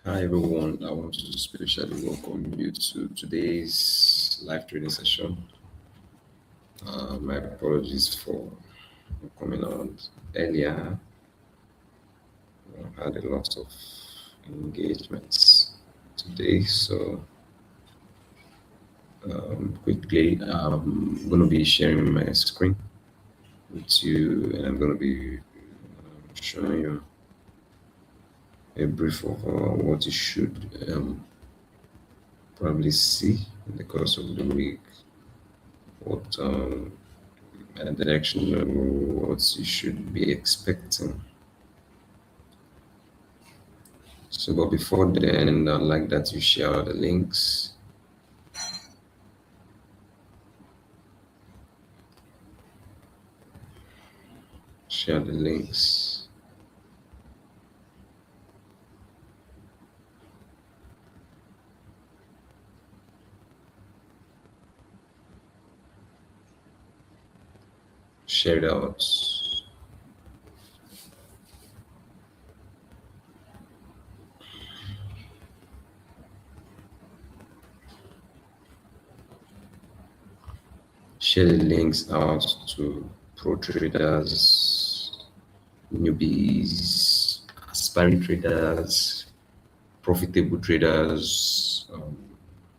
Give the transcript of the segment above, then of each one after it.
Hi everyone, I want to specially welcome you to today's live trading session. My apologies for coming out earlier. I had a lot of engagements today, so quickly I'm going to be sharing my screen with you, and I'm going to be showing you a brief of what you should probably see in the course of the week, what direction what you should be expecting. So, but before then, I'd like that you share the links. Share the links. Share it out. Share the links out to pro traders, newbies, aspiring traders, profitable traders,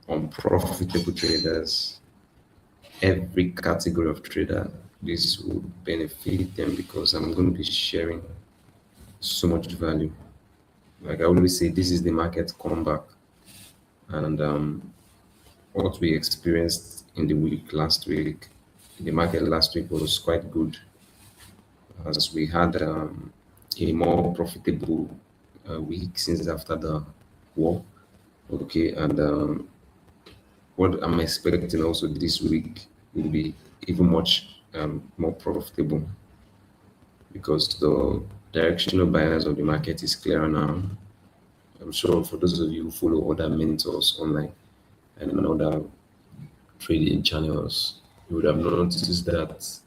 unprofitable traders, every category of trader. This will benefit them because I'm going to be sharing so much value. Like I always say, this is the market comeback, and what we experienced in the week last week, the market last week was quite good, as we had a more profitable week since after the war. Okay, and what I'm expecting also this week will be even much more profitable because the directional bias of the market is clearer now. I'm sure for those of you who follow other mentors online and other trading channels, you would have noticed that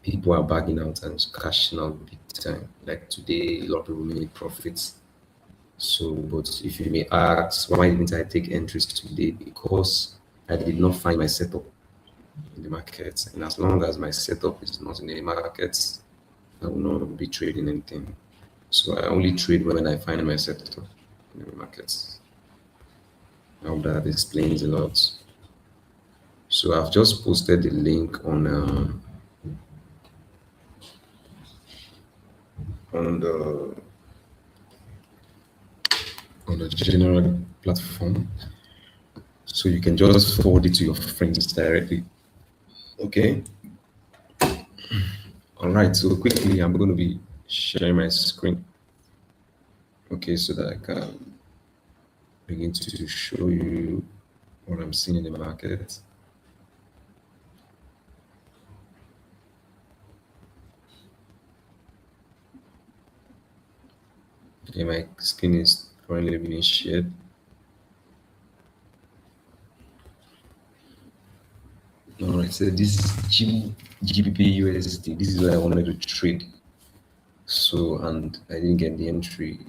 people are bagging out and cashing out big time. Like today, a lot of people made profits. So, but if you may ask, why didn't I take entries today? Because I did not find my setup in the market. And as long as my setup is not in the market, I will not be trading anything. So I only trade when I find my setup in the markets. I hope that explains a lot. So I've just posted the link on the on the general platform, so you can just forward it to your friends directly. Okay. All right. So quickly, I'm going to be sharing my screen. Okay, so that I can begin to show you what I'm seeing in the market. Okay, my screen is currently being shared. All right, so this is GBP USD. This is what I wanted to trade. So, and I didn't get the entry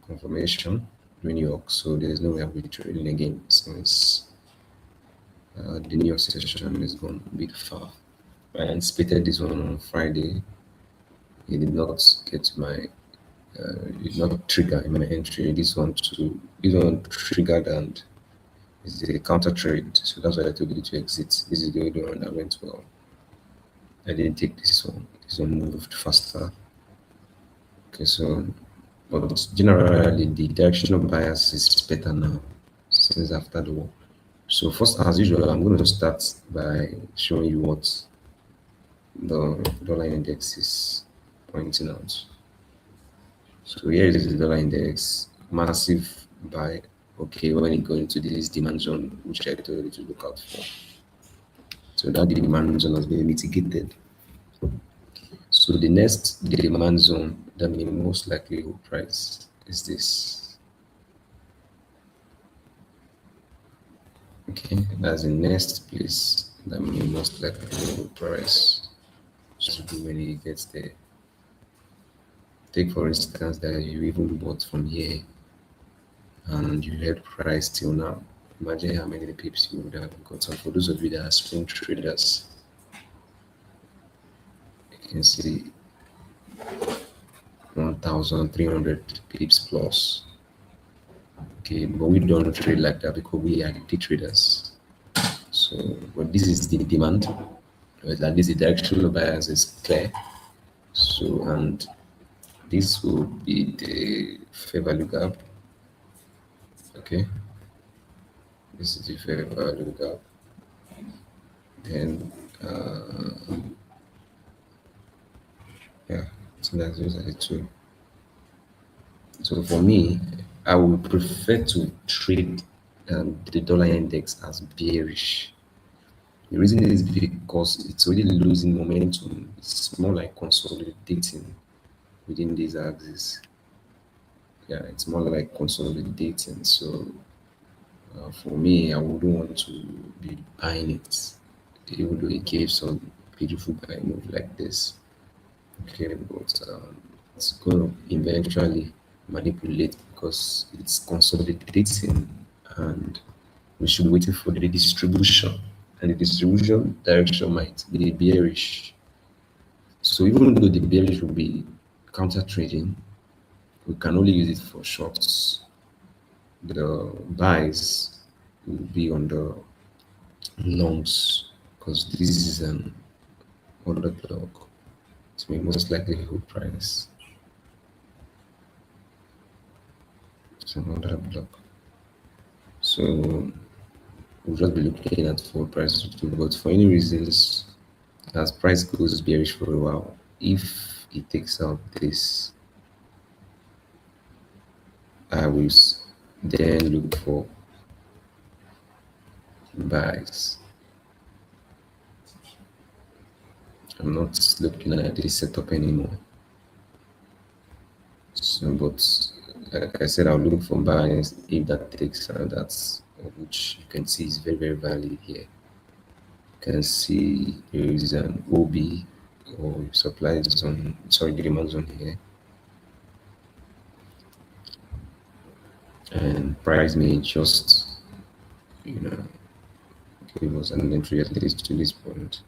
confirmation in New York, so there's no way I'll be trading again since the New York session is gone a bit far. I anticipated this one on Friday. It did not get my it did not trigger my entry. This one triggered and it's a counter trade, so that's why I told you to exit. This is the only one that went well. I didn't take this one. This one moved faster. Okay, so but generally the directional bias is better now since after the war. So first, as usual, I'm going to start by showing you what the dollar index is pointing out. So here is the dollar index, massive buy. Okay, when it goes into this demand zone, which I told you to look out for. So that demand zone has been mitigated. So the next demand zone that may most likely hold price is this. Okay, that's the next place that may most likely hold price. So do when it gets there. Take for instance that you even bought from here and you held price till now, imagine how many pips you would have gotten. For those of you that are swing traders, you can see 1,300 pips plus. Okay, but we don't trade like that because we are day traders. So, but this is the demand. At least the direction of bias is clear. So, and this would be the fair value gap. Okay, this is the fair value gap. Then, yeah, so that's those are the two. So for me, I would prefer to trade the dollar index as bearish. The reason is because it's already losing momentum. It's more like consolidating within these axes. Yeah, it's more like consolidating. So for me, I wouldn't want to be buying it, even though it gave some beautiful buy move like this. Okay, but it's going to eventually manipulate because it's consolidating, and we should be waiting for the distribution, and the distribution direction might be bearish. So even though the bearish will be counter trading, we can only use it for shorts. The buys will be on the longs because this is an order block. It may most likely hold price. It's an order block. So we'll just be looking at full prices, but for any reasons, as price goes bearish for a while, if it takes out this, I will then look for buys. I'm not looking at this setup anymore. So, but like I said, I'll look for buys if that takes out. That's which you can see is very, very valid here. You can see there is an OB or supply zone, sorry, the demand zone here, and price may just, you know, give us an entry at least to this point.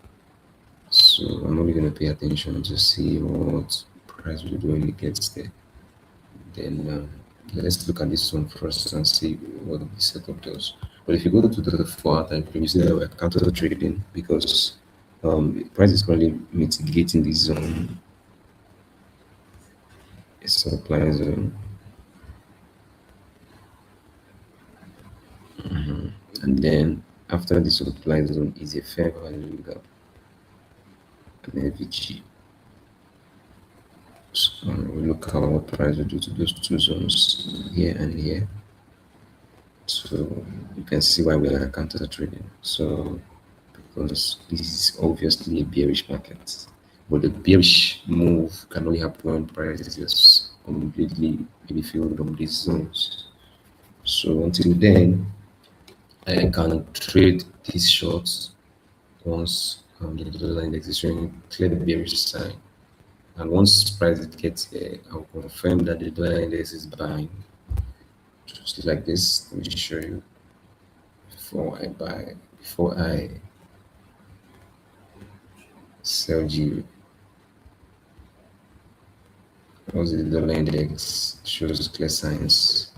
So I'm only going to pay attention to see what price will do when it gets there. Then let's look at this one first and see what the setup does. But if you go to the 4-hour time frame, you see that we're counter trading because price is currently mitigating this zone, a supply zone, and then after the supply zone is a fair value gap, an FVG. So we look at what price will do to those two zones here and here. So you can see why we are counter trading. So because this is obviously a bearish market, but the bearish move can only happen when price is just completely maybe filled on these zones. So until then, I can trade these shorts once the dollar index is showing clear bearish sign. And once price gets here, I'll confirm that the dollar index is buying. Just like this, let me show you before I buy, before I sell G. Once the dollar index shows clear signs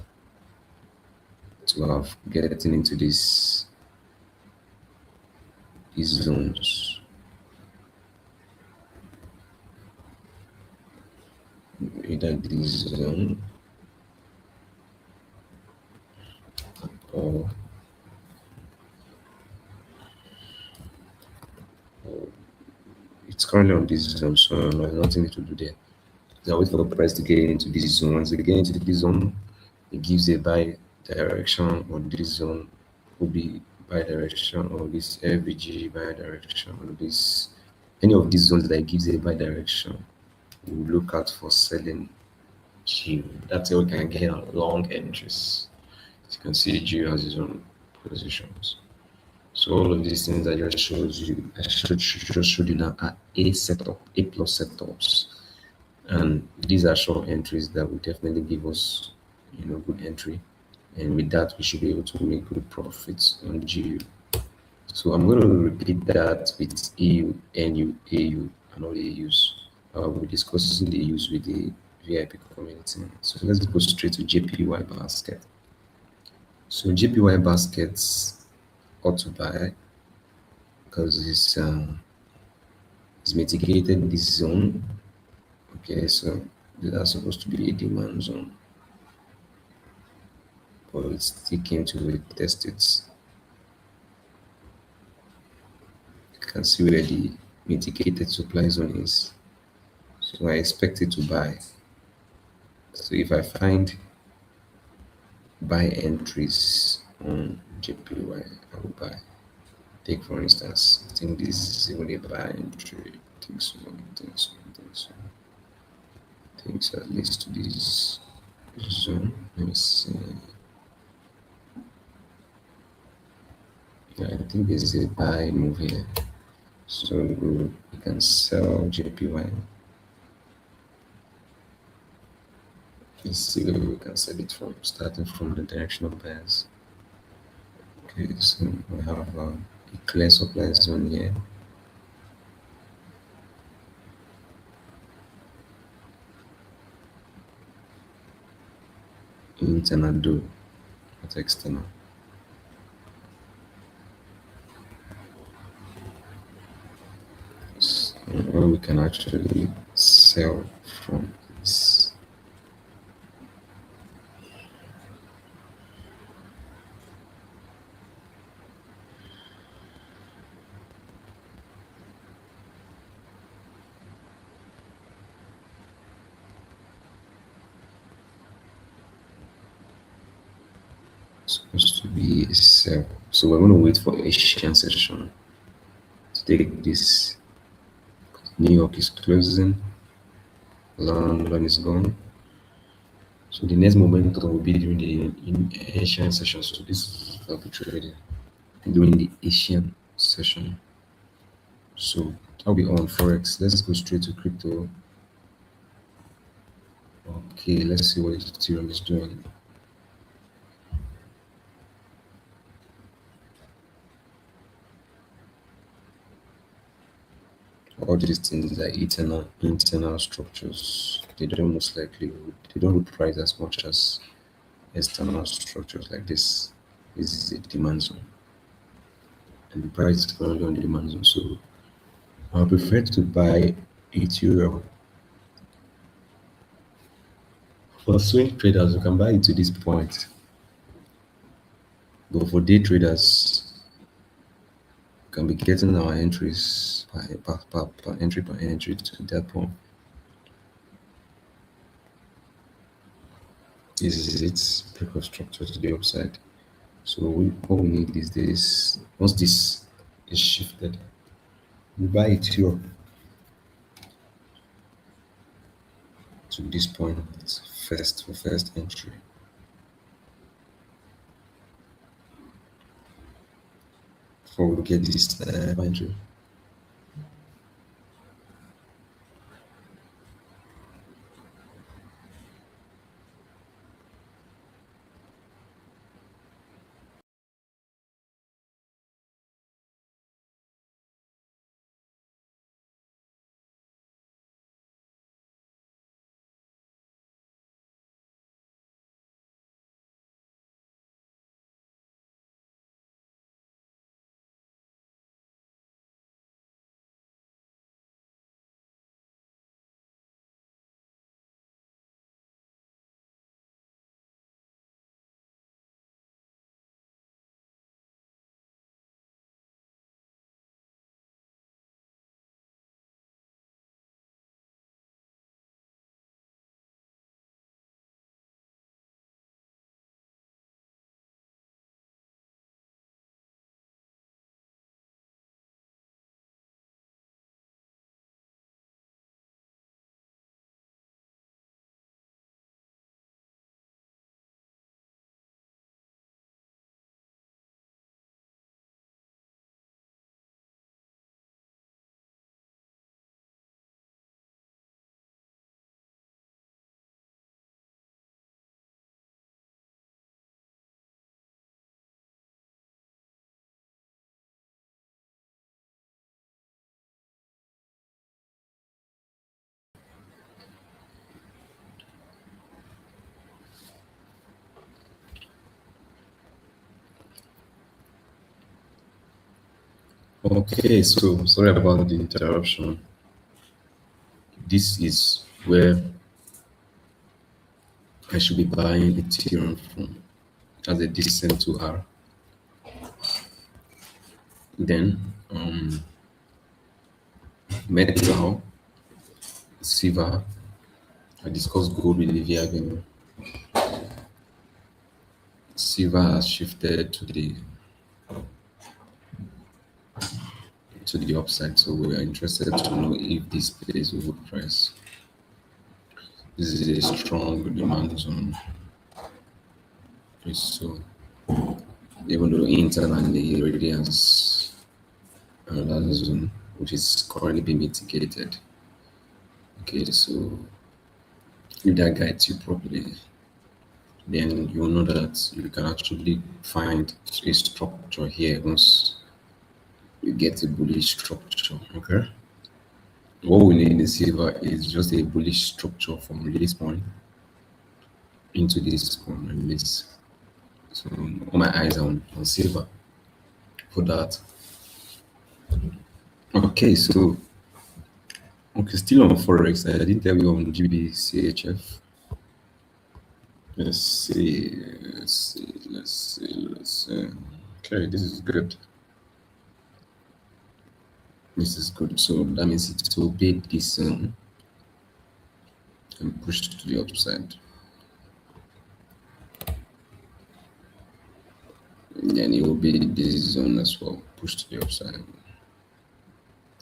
to have getting into these zones, either this zone or it's currently on this zone, so there's nothing to do there. I wait for the price to get into this zone. Once they get into this zone, it gives a buy direction, or this zone will be buy direction, or this FVG buy direction, or this any of these zones that gives a buy direction. We look out for selling G. That's how we can get on long entries. As you can see, G has its own positions. So all of these things I just showed you now are A setup, A plus setups. And these are short entries that will definitely give us, good entry and with that we should be able to make good profits on GU. So I'm going to repeat that with EU, NU, AU, and all the AUs. We'll be discussing the AUs with the VIP community. So let's go straight to JPY basket. So JPY baskets ought to buy because it's mitigated this zone. Okay, so that's supposed to be a demand zone, but it still came to retest it. You can see where the mitigated supply zone is. So I expect it to buy. So if I find buy entries on JPY, I will buy. Take for instance, I think this is even a buy entry. I think so, I think so, I think so. I think so at least to this zone. Let me see. Yeah, I think this is a buy move here. So we can sell JPY. Let's see where we can sell it from, starting from the directional buyers. Okay, so we have a clear supply zone here. Internal do, not external. So where we can actually sell from is supposed to be a sell. So we're going to wait for Asian session to take this. New York is closing, London is gone. So the next momentum will be during the Asian session. So this is arbitrary during the Asian session. So I'll be on Forex. Let's go straight to crypto. Okay, let's see what Ethereum is doing. All these things are internal structures. They don't most likely they don't price as much as external structures like this. This is a demand zone, and the price is currently on the demand zone. So I prefer to buy Ethereum. For swing traders, you can buy it to this point, but for day traders, you can be getting our entries per entry to that point. This is its break of structure to the upside. So what we need is this. Once this is shifted, we buy Ethereum to this point first for first entry. Before we get this entry. Okay, so sorry about the interruption. This is where I should be buying Ethereum from as a decent to her. Then metal, silver. I discussed gold with Livia again. Silver has shifted to the upside, so we are interested to know if this plays a good price. This is a strong demand zone. So even though internally already has another zone which is currently being mitigated. Okay, so if that guides you properly, then you will know that you can actually find a structure here once you get a bullish structure. Okay. What we need in the silver is just a bullish structure from this point into this point and this. So all my eyes are on silver for that. Okay, still on Forex. I didn't tell you on GBCHF. Let's see. Okay, this is good. This is good. So that means it will beat this and push to the upside. Then it will be this zone as well, push to the upside.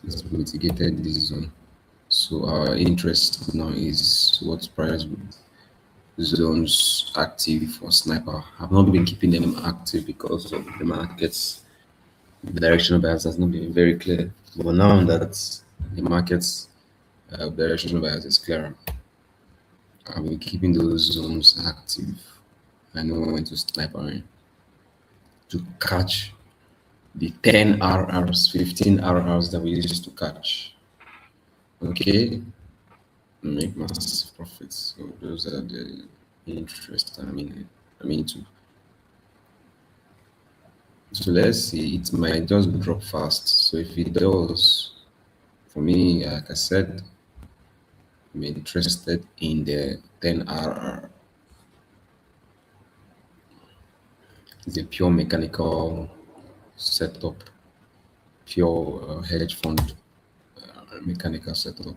It's mitigated this zone. So our interest now is what price zones active for sniper. I've not been keeping them active because of the markets. The directional bias has not been very clear. But now that the market's directional bias is clearer, I'll be keeping those zones active. I know when to sniper in to catch the 10 RRs, 15 RRs that we used to catch. Okay, make massive profits. So those are the interest I mean to. So let's see, it might just drop fast. So if it does, for me, like I said, I'm interested in the 10 RR. It's a pure mechanical setup, pure hedge fund mechanical setup.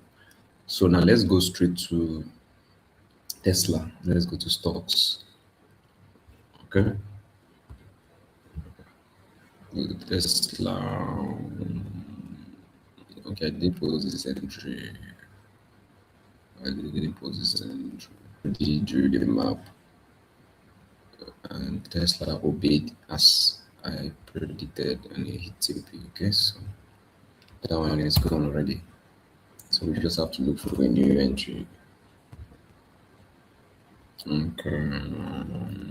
So now let's go straight to Tesla. Let's go to stocks. Okay. Tesla. Okay, I didn't pose this entry. I didn't pose this entry. He drew the map and Tesla obeyed as I predicted and it hit TP. Okay, so that one is gone already. So we just have to look for a new entry. Okay,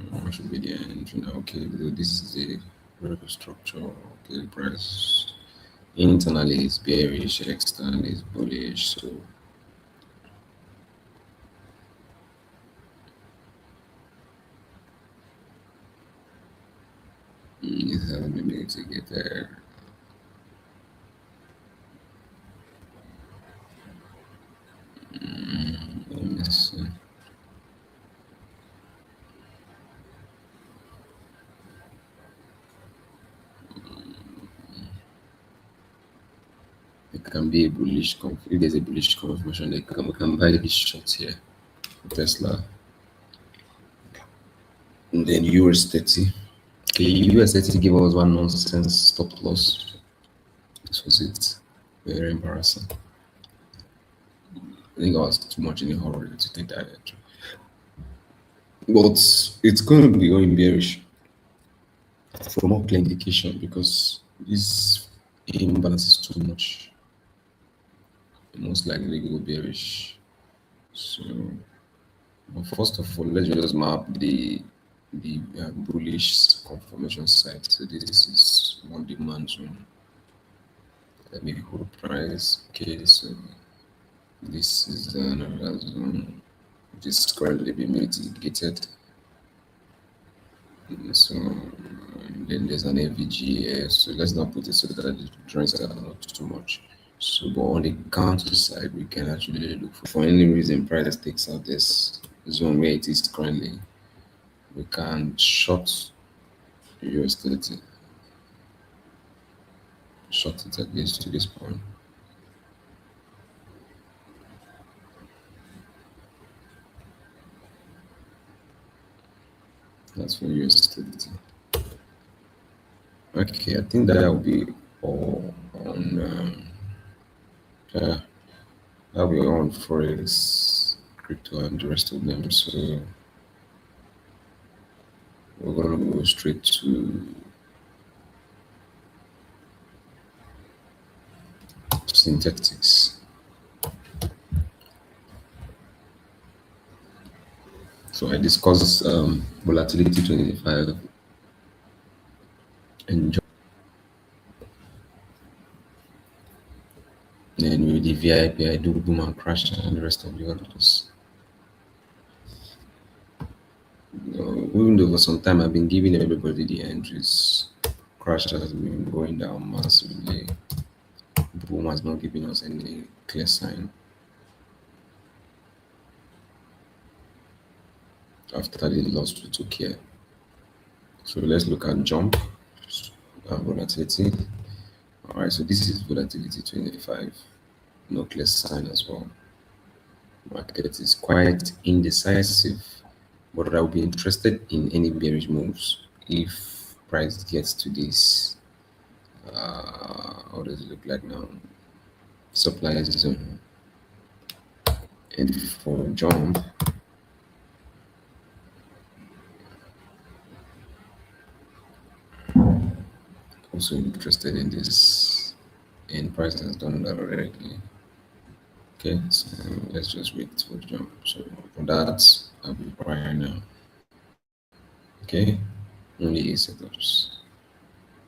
what should be the entry now? Okay, so this is the vertical structure. Okay, price internally is bearish, externally is bullish. So it has been mitigated. Let me see. It can be a bullish if there's a bullish confirmation, we can buy this short here for Tesla. And then US 30. Okay, US 30 give us one nonsense stop loss. This was it. Very embarrassing. I think I was too much in a hurry to take that entry. But it's going to be going bearish from all clear indication because this imbalance is too much. Most likely go bearish. So, but first of all, let's just map the bullish confirmation site. So this is one demand zone. Let me hold price. Okay, so this is another zone which is currently being mitigated. So then there's an FVG. So let's not put it so that the drawings are not too much. So, but on the counter side, we can actually look for any reason price takes out this zone where it is currently. We can short USDT, short it at least to this point. That's for USDT. Okay, I think that will be all on that'll be all on Forex, crypto, and the rest of them. So we're gonna go straight to synthetics. So I discussed volatility 25 and then with the VIP, I do boom and crash and the rest of the others. Even though for some time I've been giving everybody the entries, crash has been going down massively. Boom has not given us any clear sign after the loss we took here. So let's look at jump volatility. All right, so this is volatility 25. No clear sign as well. Market is quite indecisive, but I will be interested in any bearish moves if price gets to this. How does it look like now? Supply zone. And for jump, also interested in this, and price has done that already. Okay, so let's just wait for the jump. So for that, I'll be buying now. Okay, only 8 setups.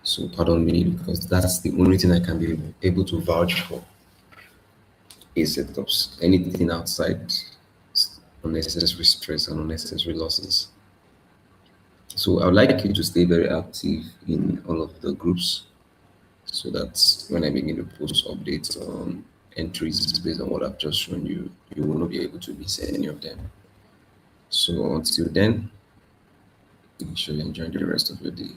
So pardon me because that's the only thing I can be able to vouch for. 8 setups. Anything outside unnecessary stress and unnecessary losses. So I would like you to stay very active in all of the groups so that when I begin to post updates on entries based on what I've just shown you, you will not be able to miss any of them. So until then, make sure you enjoy the rest of your day.